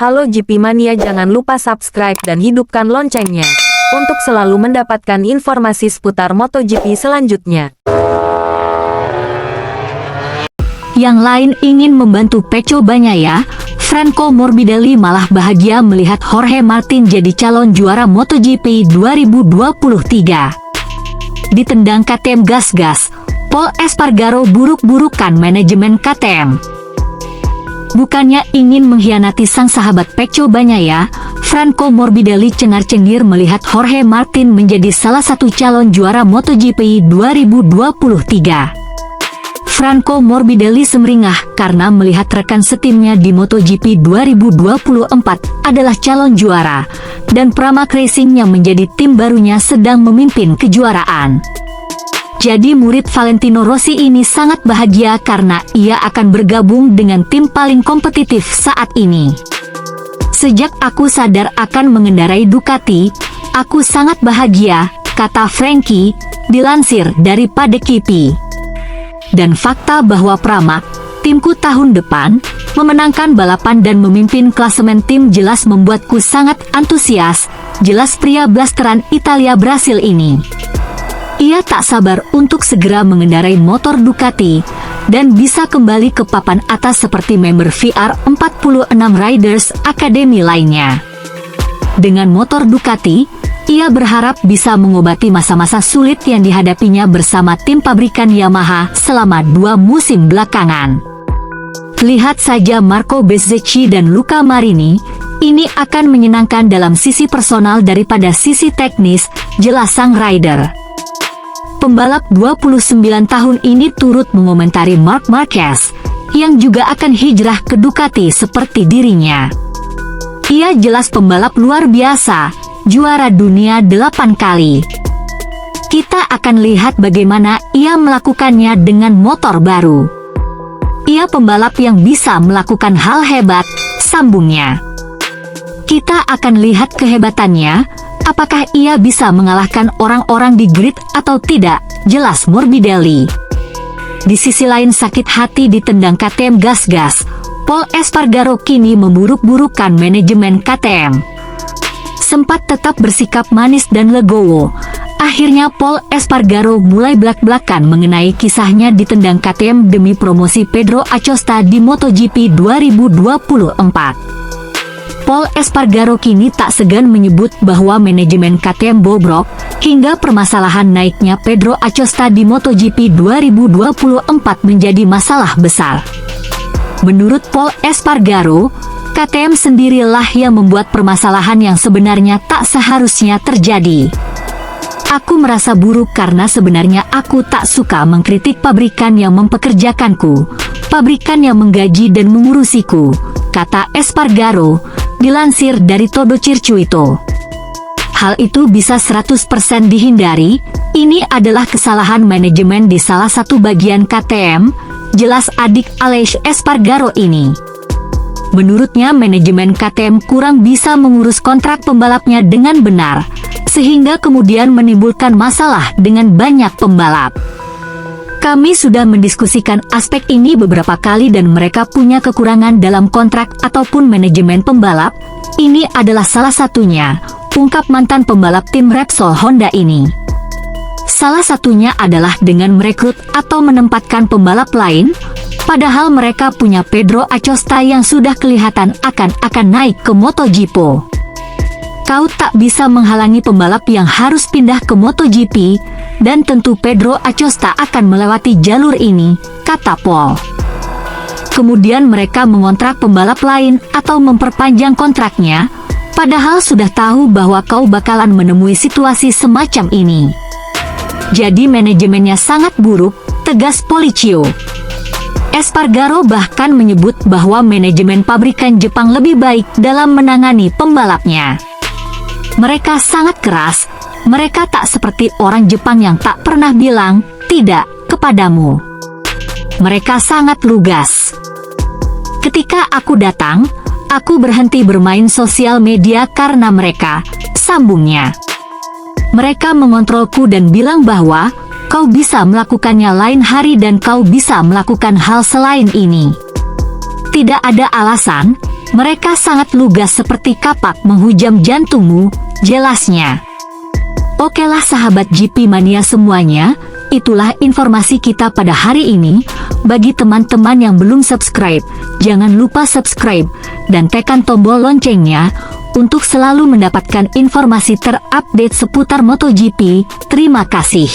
Halo GP Mania, jangan lupa subscribe dan hidupkan loncengnya untuk selalu mendapatkan informasi seputar MotoGP selanjutnya. Yang lain ingin membantu Pecco Bagnaia, Franco Morbidelli malah bahagia melihat Jorge Martin jadi calon juara MotoGP 2023. Ditendang KTM gas-gas, Pol Espargaro buruk-burukan manajemen KTM. Bukannya ingin mengkhianati sang sahabat Pecco Bagnaia, Franco Morbidelli cengar-cengir melihat Jorge Martin menjadi salah satu calon juara MotoGP 2023. Franco Morbidelli semeringah karena melihat rekan setimnya di MotoGP 2024 adalah calon juara, dan Pramac Racing yang menjadi tim barunya sedang memimpin kejuaraan. Jadi murid Valentino Rossi ini sangat bahagia karena ia akan bergabung dengan tim paling kompetitif saat ini. Sejak aku sadar akan mengendarai Ducati, aku sangat bahagia, kata Frankie, dilansir dari Padekip. Dan fakta bahwa Pramac, timku tahun depan, memenangkan balapan dan memimpin klasemen tim jelas membuatku sangat antusias, jelas pria blasteran Italia Brasil ini. Ia tak sabar untuk segera mengendarai motor Ducati dan bisa kembali ke papan atas seperti member VR46 Riders Academy lainnya. Dengan motor Ducati, ia berharap bisa mengobati masa-masa sulit yang dihadapinya bersama tim pabrikan Yamaha selama 2 musim belakangan. Lihat saja Marco Bezzecchi dan Luca Marini, ini akan menyenangkan dalam sisi personal daripada sisi teknis, jelas sang rider. Pembalap 29 tahun ini turut mengomentari Marc Marquez, yang juga akan hijrah ke Ducati seperti dirinya. Ia jelas pembalap luar biasa, juara dunia 8 kali. Kita akan lihat bagaimana ia melakukannya dengan motor baru. Ia pembalap yang bisa melakukan hal hebat, sambungnya. Kita akan lihat kehebatannya. Apakah ia bisa mengalahkan orang-orang di grid atau tidak, jelas Morbidelli. Di sisi lain sakit hati ditendang KTM gas-gas, Pol Espargaro kini memburuk-burukan manajemen KTM. Sempat tetap bersikap manis dan legowo, akhirnya Pol Espargaro mulai belak-belakan mengenai kisahnya ditendang KTM demi promosi Pedro Acosta di MotoGP 2024. Pol Espargaro kini tak segan menyebut bahwa manajemen KTM bobrok, hingga permasalahan naiknya Pedro Acosta di MotoGP 2024 menjadi masalah besar. Menurut Pol Espargaro, KTM sendirilah yang membuat permasalahan yang sebenarnya tak seharusnya terjadi. Aku merasa buruk karena sebenarnya aku tak suka mengkritik pabrikan yang mempekerjakanku, pabrikan yang menggaji dan mengurusiku, kata Espargaro, dilansir dari Todo Circuito. Hal itu bisa 100% dihindari, ini adalah kesalahan manajemen di salah satu bagian KTM, jelas adik Aleix Espargaro ini. Menurutnya manajemen KTM kurang bisa mengurus kontrak pembalapnya dengan benar, sehingga kemudian menimbulkan masalah dengan banyak pembalap. Kami sudah mendiskusikan aspek ini beberapa kali dan mereka punya kekurangan dalam kontrak ataupun manajemen pembalap. Ini adalah salah satunya, ungkap mantan pembalap tim Repsol Honda ini. Salah satunya adalah dengan merekrut atau menempatkan pembalap lain, padahal mereka punya Pedro Acosta yang sudah kelihatan akan naik ke MotoGP. Kau tak bisa menghalangi pembalap yang harus pindah ke MotoGP, dan tentu Pedro Acosta akan melewati jalur ini, kata Pol. Kemudian mereka mengontrak pembalap lain atau memperpanjang kontraknya, padahal sudah tahu bahwa kau bakalan menemui situasi semacam ini. Jadi manajemennya sangat buruk, tegas Policio. Espargaro bahkan menyebut bahwa manajemen pabrikan Jepang lebih baik dalam menangani pembalapnya. Mereka sangat keras, mereka tak seperti orang Jepang yang tak pernah bilang tidak kepadamu. Mereka sangat lugas. Ketika aku datang, aku berhenti bermain sosial media karena mereka, sambungnya. Mereka mengontrolku dan bilang bahwa kau bisa melakukannya lain hari dan kau bisa melakukan hal selain ini. Tidak ada alasan, Mereka sangat lugas seperti kapak menghujam jantungmu, jelasnya. Okelah sahabat GP Mania semuanya, itulah informasi kita pada hari ini. Bagi teman-teman yang belum subscribe, jangan lupa subscribe dan tekan tombol loncengnya untuk selalu mendapatkan informasi terupdate seputar MotoGP. Terima kasih.